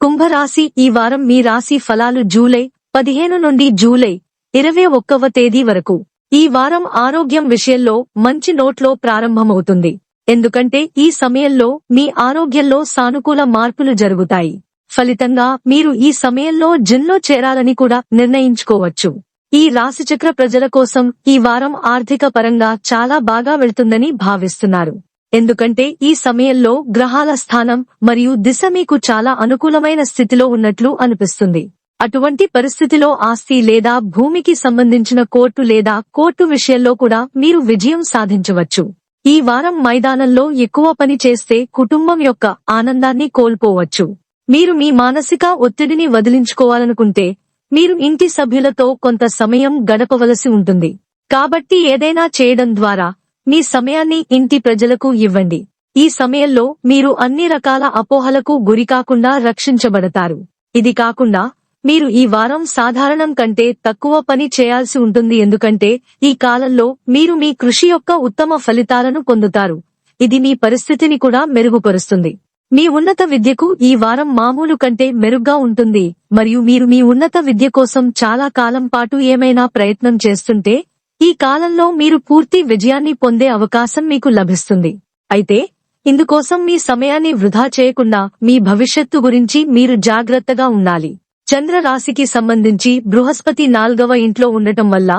కుంభరాశి ఈ వారం మీ రాశి ఫలాలు జూలై 15 నుండి జూలై 21వ తేదీ వరకు. ఈ వారం ఆరోగ్యం విషయంలో మంచి నోట్లో ప్రారంభమవుతుంది. ఎందుకంటే ఈ సమయంలో మీ ఆరోగ్యంలో సానుకూల మార్పులు జరుగుతాయి. ఫలితంగా మీరు ఈ సమయంలో జిమ్లో చేరాలని కూడా నిర్ణయించుకోవచ్చు. ఈ రాశిచక్ర ప్రజల కోసం ఈ వారం ఆర్థిక పరంగా చాలా బాగా వెళ్తుందని భావిస్తున్నారు. ఎందుకంటే ఈ సమయంలో గ్రహాల స్థానం మరియు దిశ మీకు చాలా అనుకూలమైన స్థితిలో ఉన్నట్లు అనిపిస్తుంది. అటువంటి పరిస్థితిలో ఆస్తి లేదా భూమికి సంబంధించిన కోర్టు లేదా కోర్టు విషయంలో కూడా మీరు విజయం సాధించవచ్చు. ఈ వారం మైదానంలో ఎక్కువ పని చేస్తే కుటుంబం యొక్క ఆనందాన్ని కోల్పోవచ్చు. మీరు మీ మానసిక ఒత్తిడిని వదిలించుకోవాలనుకుంటే మీరు ఇంటి సభ్యులతో కొంత సమయం గడపవలసి ఉంటుంది. కాబట్టి ఏదైనా చేయడం ద్వారా మీ సమయాన్ని ఇంటి ప్రజలకు ఇవ్వండి. ఈ సమయంలో మీరు అన్ని రకాల అపోహలకు గురికాకుండా రక్షించబడతారు. ఇది కాకుండా మీరు ఈ వారం సాధారణం కంటే తక్కువ పని చేయాల్సి ఉంటుంది. ఎందుకంటే ఈ కాలంలో మీరు మీ కృషి యొక్క ఉత్తమ ఫలితాలను పొందుతారు. ఇది మీ పరిస్థితిని కూడా మెరుగుపరుస్తుంది. మీ ఉన్నత విద్యకు ఈ వారం మామూలు కంటే మెరుగ్గా ఉంటుంది మరియు మీరు మీ ఉన్నత విద్య కోసం చాలా కాలం పాటు ఏమైనా ప్రయత్నం చేస్తుంటే ఈ కాలంలో మీరు పూర్తి విజయాన్ని పొందే అవకాశం మీకు లభిస్తుంది. అయితే ఇందుకోసం మీ సమయాన్ని వృధా చేయకుండా మీ భవిష్యత్తు గురించి మీరు జాగ్రత్తగా ఉండాలి. చంద్ర రాశికి సంబంధించి బృహస్పతి 4వ ఇంట్లో ఉండటం వల్ల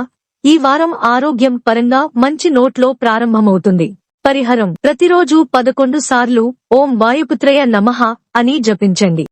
ఈ వారం ఆరోగ్యం పరంగా మంచి నోట్లో ప్రారంభమవుతుంది. పరిహారం: ప్రతిరోజు 11 సార్లు ఓం వాయుపుత్రయ నమః అని జపించండి.